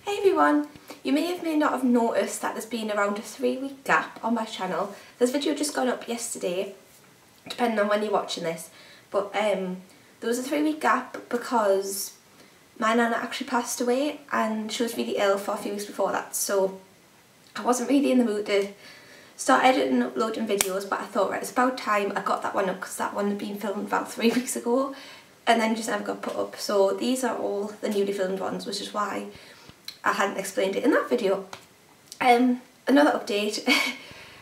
Hey everyone! You may not have noticed that there's been around a 3-week gap on my channel. This video just gone up yesterday, depending on when you're watching this. But there was a 3-week gap because my nana actually passed away and she was really ill for a few weeks before that. So I wasn't really in the mood to start editing and uploading videos, but I thought, right, it's about time I got that one up because that one had been filmed about 3 weeks ago and then just never got put up. So these are all the newly filmed ones, which is why I hadn't explained it in that video. Another update,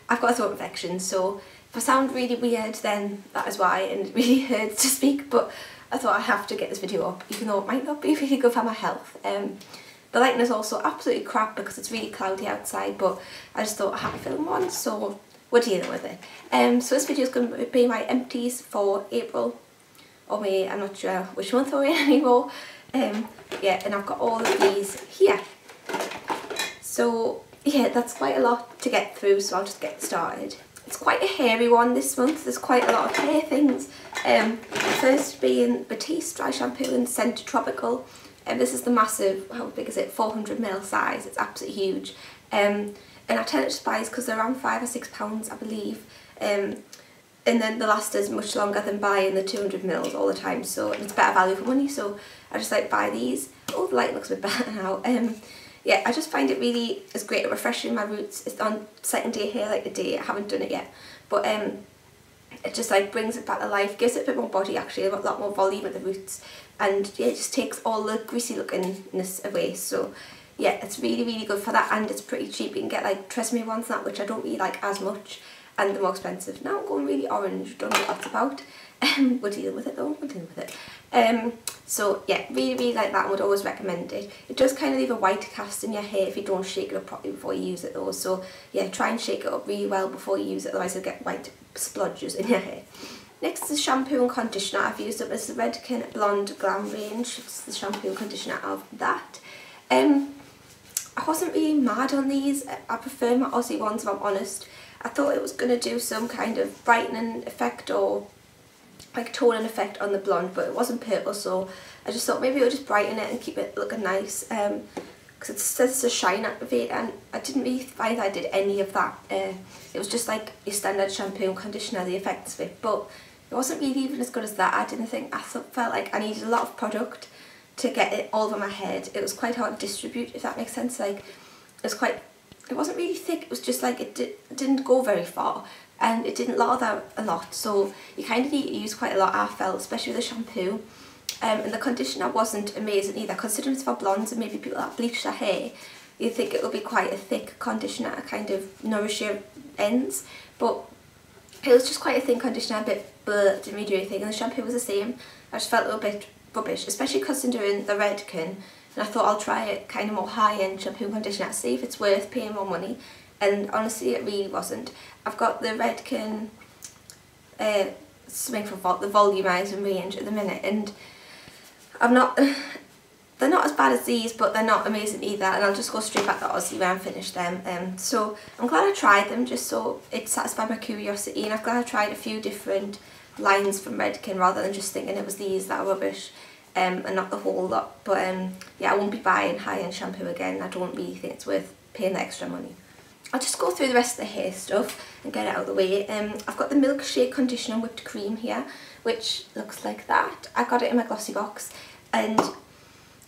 I've got a throat infection, so if I sound really weird then that is why, and it really hurts to speak, but I thought I have to get this video up even though it might not be really good for my health. The lighting is also absolutely crap because it's really cloudy outside, but I just thought I had to film one, so we're dealing with it. So this video is going to be my empties for April or May, I'm not sure which month we're in anymore. Yeah, and I've got all of these here. So yeah, that's quite a lot to get through, so I'll just get started. It's quite a hairy one this month, there's quite a lot of hair things. First being Batiste dry shampoo in Scent Tropical. This is the massive, how big is it, 400ml size, it's absolutely huge. And I tend to just buy these because they're around £5 or £6 I believe. And then the last is much longer than buying the 200ml all the time, so it's better value for money, so I just like to buy these. Oh, the light looks a bit better now. Yeah, I just find it really is great at refreshing my roots. It's on second day hair like today, I haven't done it yet, but it just like brings it back to life, gives it a bit more body actually, a lot more volume at the roots, and yeah, it just takes all the greasy lookingness away. So yeah, it's really good for that, and it's pretty cheap. You can get like Tresemme ones and that, which I don't really like as much, and they're more expensive. Now I'm going really orange, don't know what that's about. We're dealing with it though, we're dealing with it. So yeah, really like that and would always recommend it. It does kind of leave a white cast in your hair if you don't shake it up properly before you use it though. So yeah, try and shake it up really well before you use it, otherwise you'll get white splodges in your hair. Next is shampoo and conditioner. I've used up this Redken Blonde Glam range. It's the shampoo and conditioner of that. I wasn't really mad on these. I prefer my Aussie ones if I'm honest. I thought it was going to do some kind of brightening effect or like toning effect on the blonde, but it wasn't purple, so I just thought maybe it would just brighten it and keep it looking nice, because it says to shine activate, and I didn't really find I did any of that. It was just like your standard shampoo and conditioner, the effects of it, but it wasn't really even as good as that. I didn't think, I felt like I needed a lot of product to get it all over my head. It was quite hard to distribute, if that makes sense. Like it wasn't really thick, it was just like it didn't go very far and it didn't lather a lot, so you kind of need to use quite a lot, I felt, especially with the shampoo. And the conditioner wasn't amazing either, considering it's for blondes and maybe people that bleach their hair. You'd think it would be quite a thick conditioner to kind of nourish your ends, but it was just quite a thin conditioner, a bit bleh, didn't really do anything, and the shampoo was the same. I just felt a little bit rubbish, especially considering the Redken, and I thought I'll try it kind of more high-end shampoo and conditioner, see if it's worth paying more money, and honestly it really wasn't. I've got the Redken something for the volumizing range at the minute, and they're not as bad as these, but they're not amazing either, and I'll just go straight back to Aussie where I finished them. So I'm glad I tried them just so it satisfied my curiosity, and I'm glad I tried a few different lines from Redken rather than just thinking it was these that are rubbish. And not the whole lot, but yeah, I won't be buying high-end shampoo again. I don't really think it's worth paying the extra money. I'll just go through the rest of the hair stuff and get it out of the way. I've got the Milkshake Conditioner Whipped Cream here, which looks like that. I got it in my glossy box and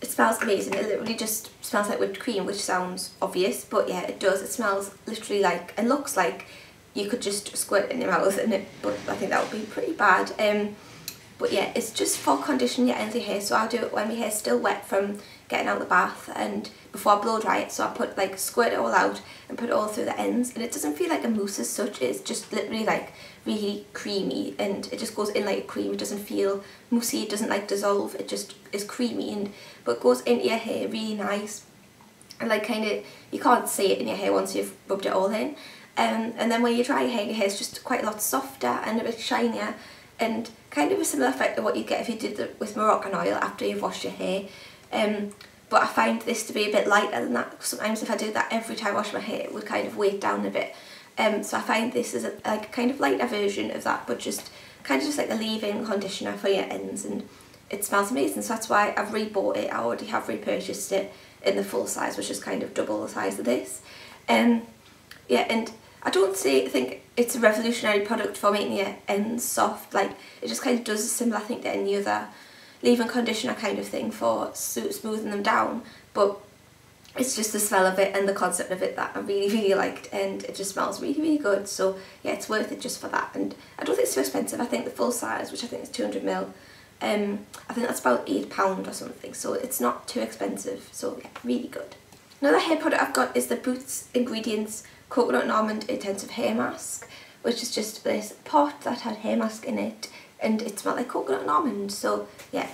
it smells amazing. It literally just smells like whipped cream, which sounds obvious, but yeah, it does. It smells literally like, and looks like you could just squirt it in your mouth, but I think that would be pretty bad. But yeah, it's just for conditioning your ends of your hair, so I'll do it when my hair's still wet from getting out of the bath and before I blow dry it, so I put like squirt it all out and put it all through the ends, and it doesn't feel like a mousse as such, it's just literally like really creamy, and it just goes in like a cream. It doesn't feel moussey, it doesn't like dissolve, it just is creamy, and but it goes into your hair really nice, and like kind of, you can't see it in your hair once you've rubbed it all in, and then when you dry your hair is just quite a lot softer and a bit shinier, and kind of a similar effect to what you get if you did it with Moroccan oil after you've washed your hair. But I find this to be a bit lighter than that. Sometimes if I do that every time I wash my hair, it would kind of weigh it down a bit. So I find this is like a kind of lighter version of that, but just kind of just like a leave-in conditioner for your ends, and it smells amazing. So that's why I've rebought it. I already have repurchased it, in the full size, which is kind of double the size of this. Yeah, and I don't think it's a revolutionary product for making your ends soft. Like, it just kind of does a similar thing to any other leave-in conditioner kind of thing for smoothing them down, but it's just the smell of it and the concept of it that I really liked, and it just smells really good. So yeah, it's worth it just for that. And I don't think it's too expensive. I think the full size, which I think is 200ml, I think that's about £8 or something, so it's not too expensive. So yeah, really good. Another hair product I've got is the Boots Ingredients Coconut and Almond Intensive Hair Mask, which is just this pot that had hair mask in it, and it smelled like coconut and almond. So yeah,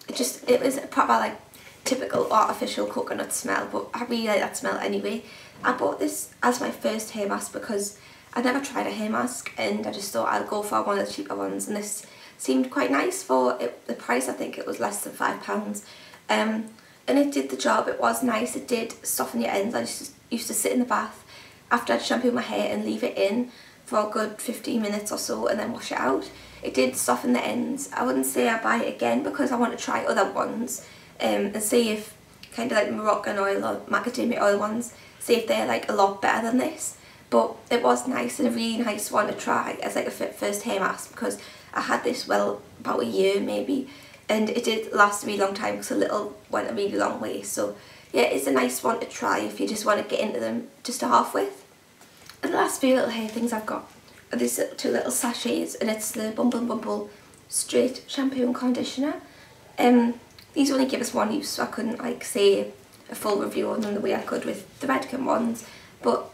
it was a proper like typical artificial coconut smell, but I really like that smell anyway. I bought this as my first hair mask because I'd never tried a hair mask, and I just thought I'd go for one of the cheaper ones, and this seemed quite nice for the price. I think it was less than £5, and it did the job. It was nice. It did soften your ends. I just used to sit in the bath after I'd shampoo my hair and leave it in for a good 15 minutes or so and then wash it out. It did soften the ends. I wouldn't say I buy it again because I want to try other ones and see if kind of like Moroccan oil or macadamia oil ones, see if they're like a lot better than this. But it was nice and a really nice one to try as like a first hair mask, because I had this well about a year maybe, and it did last a really long time because a little went a really long way. So yeah, it's a nice one to try if you just want to get into them just to half with. And the last few little hair things I've got are these two little sachets, and it's the Bumble Straight Shampoo and Conditioner. These only give us one use, so I couldn't like say a full review on them the way I could with the Redken ones. But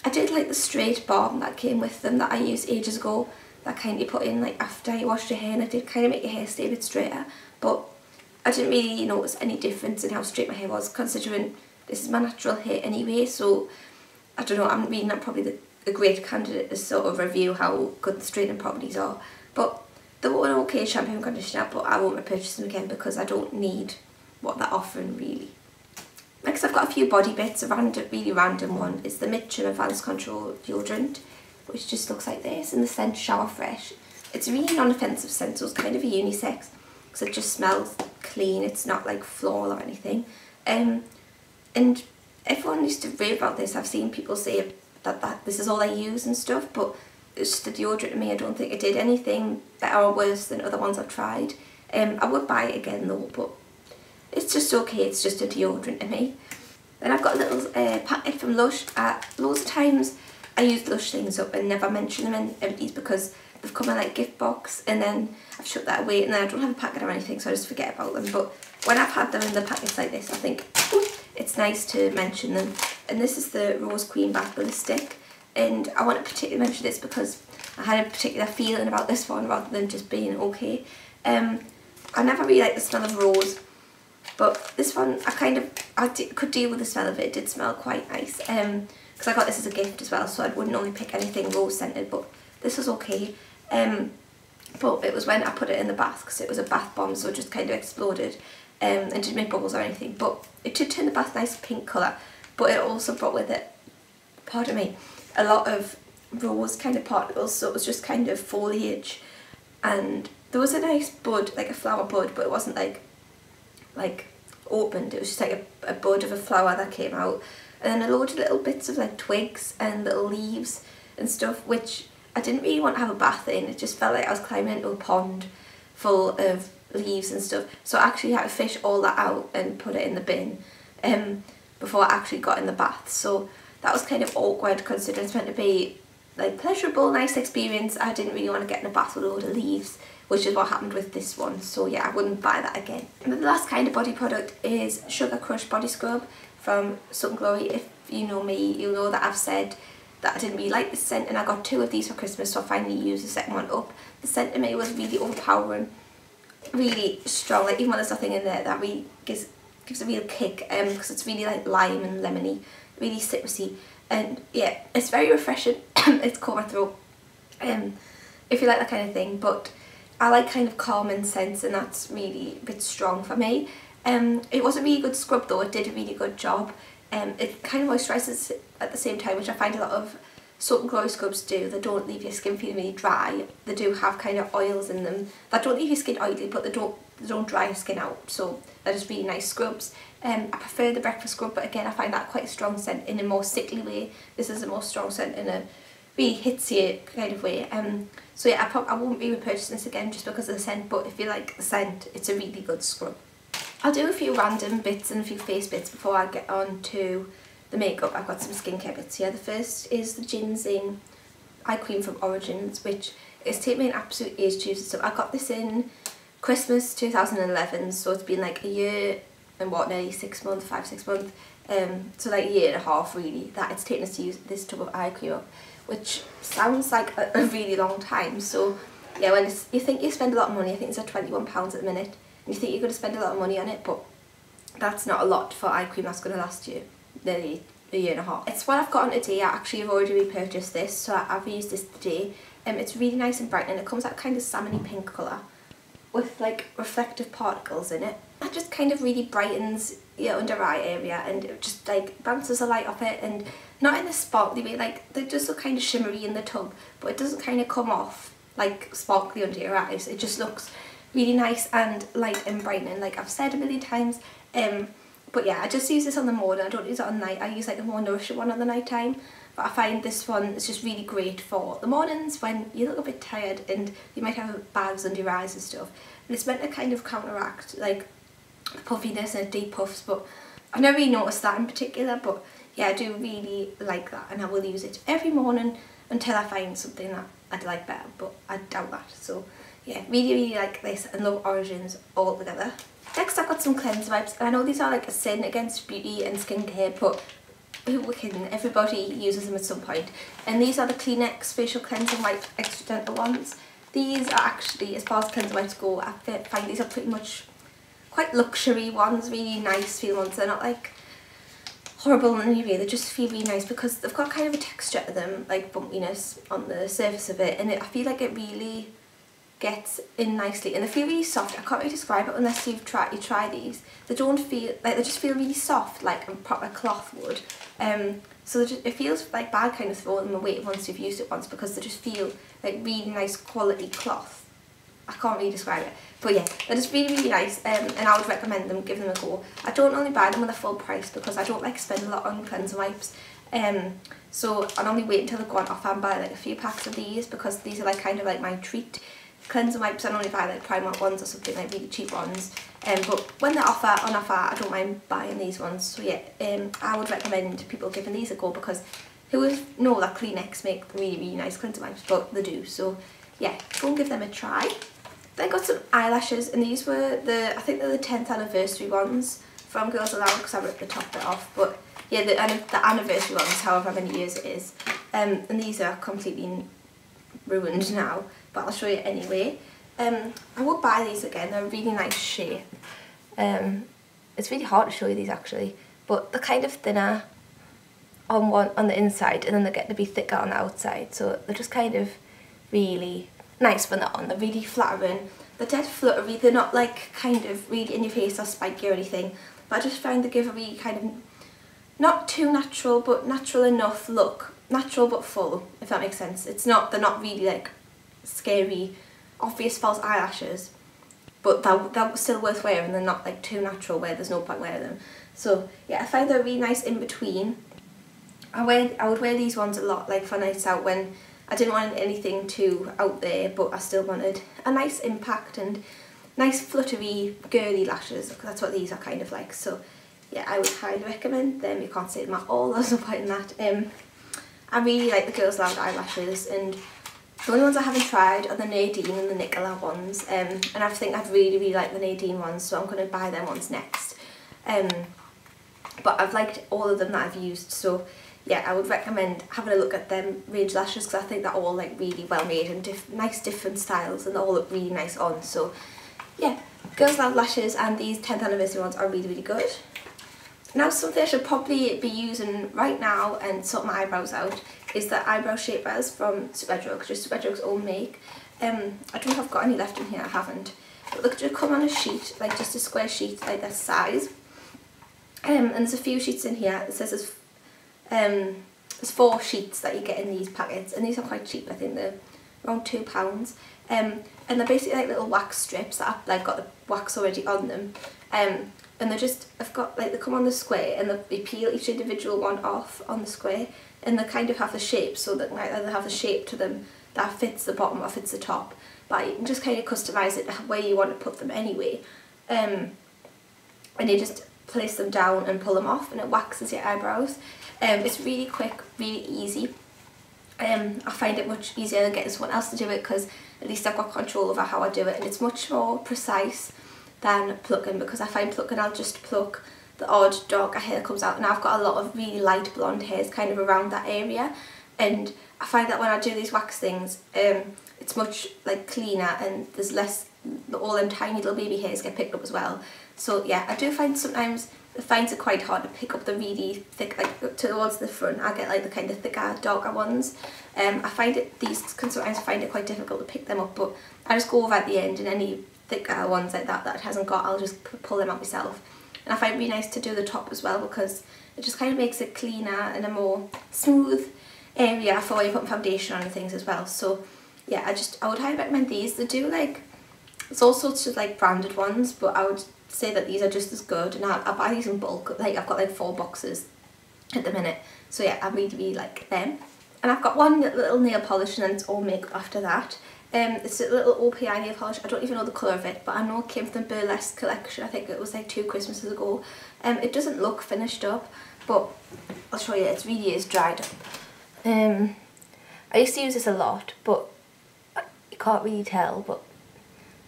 I did like the straight balm that came with them that I used ages ago, that kind you put in like after you washed your hair, and it did kind of make your hair stay a bit straighter. But I didn't really notice any difference in how straight my hair was, considering this is my natural hair anyway. So I don't know, I'm really not probably a great candidate to sort of review how good the straightening properties are. But they were an okay shampoo and conditioner, but I won't repurchase them again because I don't need what they're offering really. Next I've got a few body bits. A really random one is the Mitchum Advanced Control Deodorant, which just looks like this, and the scent Shower Fresh. It's a really non-offensive scent, so it's kind of a unisex because it just smells clean. It's not like floral or anything. And everyone used to rave about this. I've seen people say that this is all I use and stuff, but it's just a deodorant to me. I don't think it did anything better or worse than other ones I've tried. I would buy it again though, but it's just okay. It's just a deodorant to me. Then I've got a little packet from Lush. Loads of times I use Lush things up and never mention them in empties because they've come in like gift box, and then I've shut that away, and then I don't have a packet or anything, so I just forget about them. But when I've had them in the packets like this, I think it's nice to mention them. And this is the Rose Queen Bath Ballistic, and I want to particularly mention this because I had a particular feeling about this one rather than just being okay. I never really liked the smell of rose, but this one I could deal with the smell of it. It did smell quite nice, because I got this as a gift as well, so I wouldn't only pick anything rose scented, but this was okay. But it was when I put it in the bath, because it was a bath bomb, so it just kind of exploded and didn't make bubbles or anything. But it did turn the bath nice pink colour, but it also brought with it, pardon me, a lot of rose kind of particles, so it was just kind of foliage. And there was a nice bud, like a flower bud, but it wasn't like opened. It was just like a bud of a flower that came out, and then a load of little bits of like twigs and little leaves and stuff, which I didn't really want to have a bath in. It just felt like I was climbing into a pond full of leaves and stuff, so I actually had to fish all that out and put it in the bin before I actually got in the bath. So that was kind of awkward, considering it's meant to be like pleasurable, nice experience. I didn't really want to get in a bath with a load of leaves, which is what happened with this one. So yeah, I wouldn't buy that again. And the last kind of body product is Sugar Crush Body Scrub from Sun Glory. If you know me, you'll know that I've said that I didn't really like this scent, and I got 2 of these for Christmas, so I finally used the second one up. The scent to me was really overpowering, really strong. Like, even when there's nothing in there, that really gives a real kick, because it's really like lime and lemony, really citrusy, and yeah, it's very refreshing. It's caught my throat if you like that kind of thing, but I like kind of calming scents, and that's really a bit strong for me. It was a really good scrub though. It did a really good job. It kind of moisturises at the same time, which I find a lot of Sun Glory scrubs do. They don't leave your skin feeling really dry. They do have kind of oils in them that don't leave your skin oily, but they don't they don't dry your skin out, so they're just really nice scrubs. I prefer the breakfast scrub, but again I find that quite a strong scent in a more sickly way. This is a more strong scent in a really hitsy kind of way. So yeah, I won't be repurchasing this again just because of the scent, but if you like the scent, it's a really good scrub. I'll do a few random bits and a few face bits before I get on to the makeup. I've got some skincare bits here. The first is the Ginzing eye cream from Origins, which it's taken me an absolute age to use. So I got this in Christmas 2011, so it's been like a year and what, nearly 6 months, 5-6 months, so like a year and a half really, that it's taken us to use this tub of eye cream up, which sounds like a really long time. So yeah, when you think you spend a lot of money, I think it's at £21 at the minute, and you think you're going to spend a lot of money on it, but that's not a lot for eye cream that's going to last you nearly a year and a half. It's what I've got on today. I actually have already repurchased this, so I've used this today. It's really nice and bright, and it comes out kind of salmony pink colour with like reflective particles in it. That just kind of really brightens your under eye area, and it just like bounces the light off it, and not in a sparkly way, like they just look kind of shimmery in the tub, but it doesn't kind of come off like sparkly under your eyes. It just looks really nice and light and brightening, like I've said a million times. But yeah, I just use this on the morning. I don't use it on night. I use like a more nourishing one on the night time. But I find this one is just really great for the mornings when you look a bit tired and you might have bags under your eyes and stuff. And it's meant to kind of counteract like the puffiness and deep puffs, but I've never really noticed that in particular. But yeah, I do really like that, and I will use it every morning until I find something that I'd like better, but I doubt that. So yeah, really like this and love Origins all together. Next I've got some cleanser wipes, and I know these are like a sin against beauty and skincare, but who we're kidding, everybody uses them at some point. And these are the Kleenex facial cleansing wipe extra gentle ones. These are actually, as far as cleanser wipes go, I find these are pretty much quite luxury ones, really nice feel ones. They're not like horrible in any way, they just feel really nice because they've got kind of a texture to them, like bumpiness on the surface of it, and I feel like it really gets in nicely, and they feel really soft. I can't really describe it unless you try these. They don't feel like, they just feel really soft, like a proper cloth would. So it feels like bad kind of throwing them away once you've used it once, because they just feel like really nice quality cloth. I can't really describe it, but yeah, they're just really nice, and I would recommend them, give them a go. I don't only buy them at a full price because I don't like spend a lot on cleanser wipes, so I normally wait until they've gone off and buy like a few packs of these, because these are like kind of like my treat. Cleanser wipes I normally buy like Primark ones or something, like really cheap ones, but when they're on offer I don't mind buying these ones. So yeah, I would recommend people giving these a go, because who would know that Kleenex make really nice cleanser wipes, but they do. So yeah, go and give them a try. Then I got some eyelashes, and these were I think they're the 10th anniversary ones from Girls Aloud, because I ripped the top bit off, but yeah, the anniversary ones, however many years it is, and these are completely ruined now, but I'll show you anyway. I will buy these again, they're a really nice shape. It's really hard to show you these actually, but they're kind of thinner on the inside, and then they get to be thicker on the outside, so they're just kind of really nice when they're on. They're really flattering, they're dead fluttery, they're not like kind of really in your face or spiky or anything, but I just find they give a really kind of not too natural but natural enough look, natural but full, if that makes sense. They're not really like scary obvious false eyelashes, but they're still worth wearing. They're not like too natural where there's no point wearing them. So yeah, I find they're really nice in between. I would wear these ones a lot, like for nights out when I didn't want anything too out there, but I still wanted a nice impact and nice fluttery girly lashes, because that's what these are kind of like. So yeah, I would highly recommend them. You can't say them at all, there's no point in that. I really like the Girls Aloud eyelashes, and the only ones I haven't tried are the Nadine and the Nicola ones, and I think I'd really like the Nadine ones, so I'm going to buy them ones next. But I've liked all of them that I've used, so yeah, I would recommend having a look at them range lashes, because I think they're all like really well made and nice different styles, and they all look really nice on. So yeah, Girls Aloud lashes and these 10th anniversary ones are really good. Now something I should probably be using right now and sort my eyebrows out is the eyebrow shapers from Superdrug, just Superdrug's own make. I don't know if I've got any left in here, I haven't. But look, just come on a sheet, like just a square sheet like this size. And there's a few sheets in here. It says there's 4 sheets that you get in these packets, and these are quite cheap. I think they're around £2. And they're basically like little wax strips that have like got the wax already on them. And they're just, I've got like, they come on the square and they peel each individual one off on the square, and they kind of have the shape, so that like they have the shape to them that fits the bottom or fits the top. But you can just kind of customise it where you want to put them anyway. And you just place them down and pull them off, and it waxes your eyebrows. It's really quick, really easy. I find it much easier than getting someone else to do it, because at least I've got control over how I do it, and it's much more precise than plucking, because I find plucking, I'll just pluck the odd darker hair that comes out, and I've got a lot of really light blonde hairs kind of around that area, and I find that when I do these wax things, it's much like cleaner, and there's less, all them tiny little baby hairs get picked up as well. So yeah, I do find sometimes it finds it quite hard to pick up the really thick, like towards the front. I get like the kind of thicker, darker ones. I find it, these can sometimes find it quite difficult to pick them up, but I just go over at the end, and any thicker ones like that it hasn't got, I'll just pull them out myself. And I find it really nice to do the top as well, because it just kind of makes it cleaner and a more smooth area for when you put foundation on and things as well. So yeah, I would highly recommend these. They do like, there's all sorts of like branded ones, but I would say that these are just as good, and I buy these in bulk. Like I've got like 4 boxes at the minute, so yeah, I really like them. And I've got one little nail polish, and then it's all makeup after that. It's a little OPI nail polish. I don't even know the colour of it, but I know it came from the Burlesque Collection. I think it was like 2 Christmases ago. It doesn't look finished up, but I'll show you, it really is dried up. I used to use this a lot, but you can't really tell, but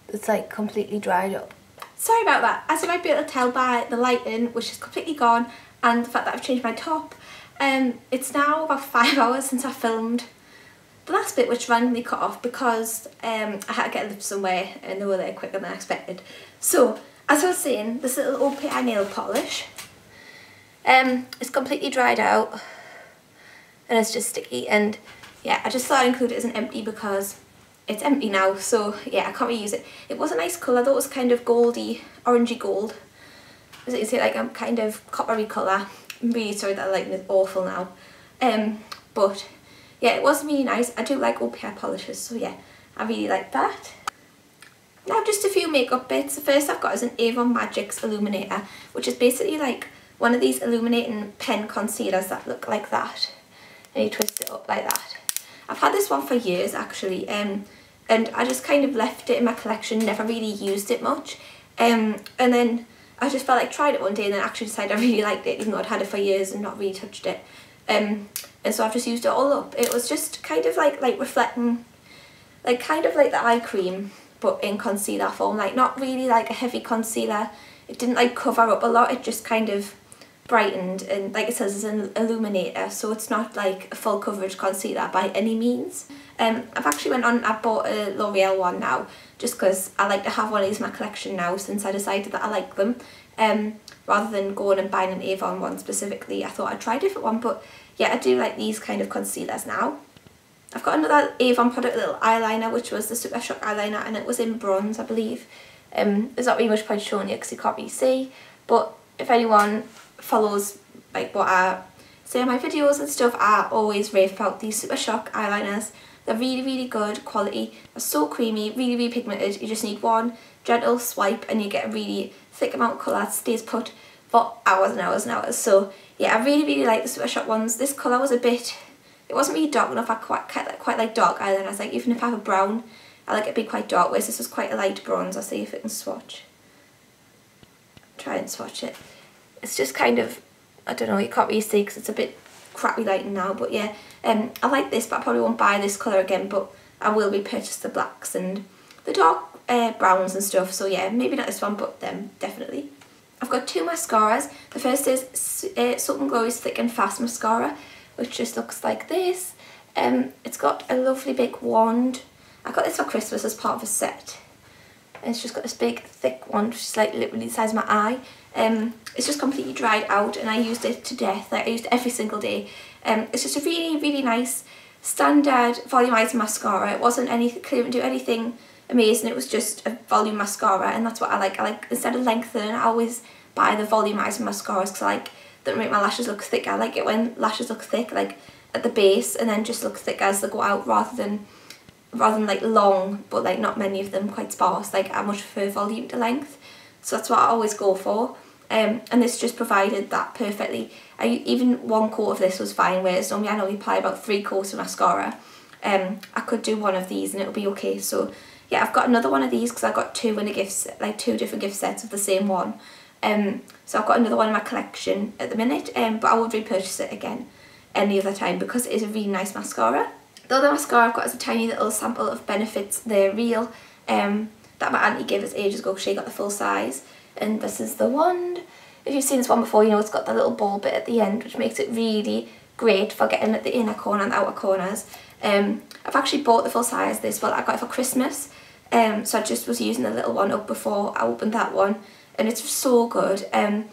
it's like completely dried up. Sorry about that. As you might be able to tell by the lighting, which is completely gone, and the fact that I've changed my top. It's now about 5 hours since I filmed the last bit, which randomly cut off because I had to get them somewhere and they were there quicker than I expected. So, as I was saying, this little OPI nail polish, it's completely dried out and it's just sticky, and yeah, I just thought I'd include it as an empty because it's empty now, so yeah, I can't really use it. It was a nice colour though, it was kind of goldy, orangey gold. As you can see, like a kind of coppery colour. I'm really sorry that the lighting is awful now. But yeah, it was really nice. I do like OPI polishes, so yeah, I really like that. Now just a few makeup bits. The first I've got is an Avon Magix Illuminator, which is basically like one of these illuminating pen concealers that look like that. And you twist it up like that. I've had this one for years actually, and I just kind of left it in my collection, never really used it much. And then I just felt like tried it one day and then actually decided I really liked it, even though I'd had it for years and not really touched it. And so I've just used it all up. It was just kind of like reflecting, like kind of like the eye cream, but in concealer form. Like not really like a heavy concealer. It didn't like cover up a lot, it just kind of brightened, and like it says, it's an illuminator, so it's not like a full coverage concealer by any means. I've actually went on, I've bought a L'Oreal one now, just because I like to have one of these in my collection now since I decided that I like them. Rather than going and buying an Avon one specifically, I thought I'd try a different one, but yeah, I do like these kind of concealers now. I've got another Avon product, little eyeliner, which was the Supershock eyeliner, and it was in bronze, I believe. There's not really much point showing you because you can't really see, but if anyone follows like what I say in my videos and stuff, I always rave about these Supershock eyeliners. They're really, really good quality. They're so creamy, really, really pigmented. You just need one gentle swipe and you get a really thick amount of colour that stays put for hours and hours and hours. So yeah, I really, really like the Supershock ones. This colour was a bit, it wasn't really dark enough. I quite like dark eyeliners. Like even if I have a brown, I like it to be quite dark, whereas this was quite a light bronze. I'll see if it can swatch. Try and swatch it. It's just kind of, I don't know, you can't really see because it's a bit crappy lighting now, but yeah, I like this, but I probably won't buy this colour again, but I will repurchase the blacks and the dark browns and stuff, so yeah, maybe not this one, but them, definitely. I've got 2 mascaras. The first is Soap & Glory's Thick and Fast Mascara, which just looks like this. It's got a lovely big wand. I got this for Christmas as part of a set. And it's just got this big thick wand, which is like literally the size of my eye. It's just completely dried out and I used it to death. Like I used it every single day. It's just a really, really nice standard volumizing mascara. It wasn't anything, couldn't do anything amazing. It was just a volume mascara, and that's what I like. I like, instead of lengthening, I always buy the volumizing mascaras because I like that make my lashes look thick. I like it when lashes look thick, like at the base, and then just look thick as they go out, rather than rather than like long, but like not many of them, quite sparse. Like I much prefer volume to length, so that's what I always go for. And this just provided that perfectly. Even one coat of this was fine, whereas normally I normally apply about 3 coats of mascara. I could do one of these and it'll be okay. So yeah, I've got another one of these because I got 2 in a gift set, like 2 different gift sets of the same one. So I've got another one in my collection at the minute, but I would repurchase it again any other time because it is a really nice mascara. The other mascara I've got is a tiny little sample of Benefit's Theyre Real that my auntie gave us ages ago because she got the full size. And this is the wand. If you've seen this one before, you know it's got the little ball bit at the end, which makes it really great for getting at the inner corner and the outer corners. I've actually bought the full size of this, well I got it for Christmas, so I just was using the little one up before I opened that one, and it's so good. I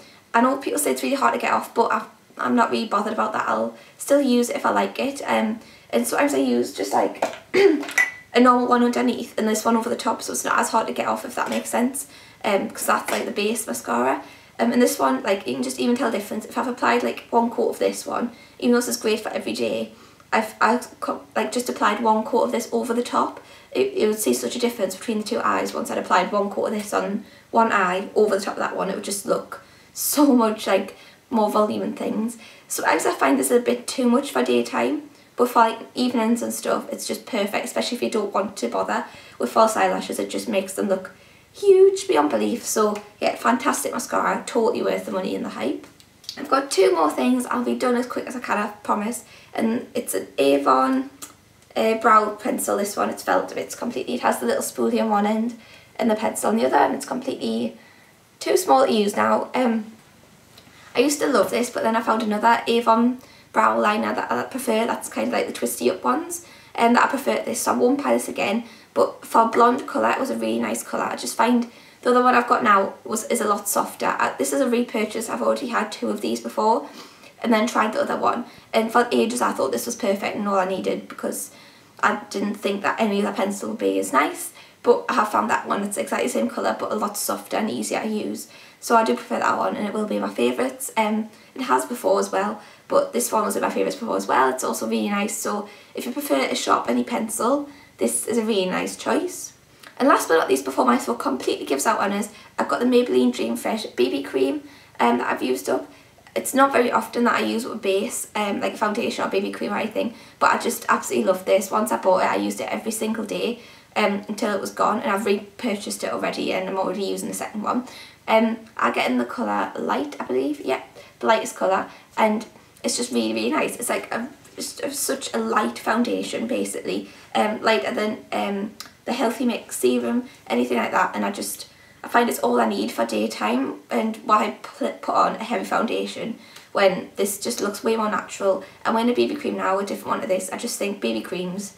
know people say it's really hard to get off, but I'm not really bothered about that. I'll still use it if I like it, and sometimes I use just like a normal one underneath and this one over the top, so it's not as hard to get off, if that makes sense, because that's like the base mascara. And this one, like, you can just even tell the difference. If I've applied like 1 coat of this one, even though this is great for every day, I've like just applied 1 coat of this over the top. You would see such a difference between the 2 eyes. Once I'd applied 1 coat of this on one eye over the top of that one, it would just look so much like more volume and things. So I find this a bit too much for daytime, but for like evenings and stuff, it's just perfect, especially if you don't want to bother with false eyelashes. It just makes them look huge beyond belief. So yeah, fantastic mascara, totally worth the money and the hype. I've got 2 more things. I'll be done as quick as I can, I promise. And it's an Avon brow pencil. This one, it's felt, it's completely, it has the little spoolie on one end and the pencil on the other, and it's completely too small to use now. I used to love this, but then I found another Avon brow liner that I prefer, that's kind of like the twisty up ones, and that I prefer to this, so I won't buy this again. But for blonde colour, it was a really nice colour. I just find the other one I've got now is a lot softer. This is a repurchase. I've already had 2 of these before and then tried the other one. And for ages I thought this was perfect and all I needed, because I didn't think that any other pencil would be as nice. But I have found that one. It's exactly the same colour but a lot softer and easier to use. So I do prefer that one, and it will be my favourites. It has before as well, but this one was in my favourites before as well. It's also really nice. So if you prefer to shop any pencil, this is a really nice choice. And last but not least, before my throat completely gives out on us, I've got the Maybelline Dream Fresh BB cream that I've used up. It's not very often that I use it with base, like a foundation or BB cream or anything, but I just absolutely love this. Once I bought it, I used it every single day until it was gone, and I've repurchased it already and I'm already using the second one. I get in the colour Light, I believe, yeah, the lightest colour, and it's just really, really nice. It's like such a light foundation, basically, lighter than the Healthy Mix serum, anything like that, and I find it's all I need for daytime, and why put on a heavy foundation when this just looks way more natural. And when a BB cream now, a different one to this, I just think BB creams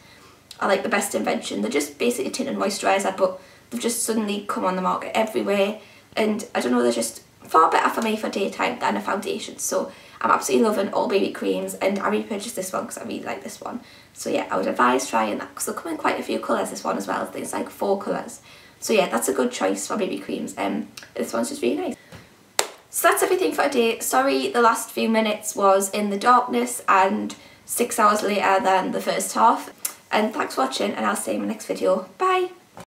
are like the best invention. They're just basically tint and moisturiser, but they've just suddenly come on the market everywhere, and I don't know, they're just far better for me for daytime than a foundation. So I'm absolutely loving all BB creams, and I repurchased this one because I really like this one. So yeah, I would advise trying that because they'll come in quite a few colours, this one as well. I think it's like 4 colours. So yeah, that's a good choice for BB creams. This one's just really nice. So that's everything for today. Sorry the last few minutes was in the darkness and 6 hours later than the first half. And thanks for watching, and I'll see you in my next video. Bye!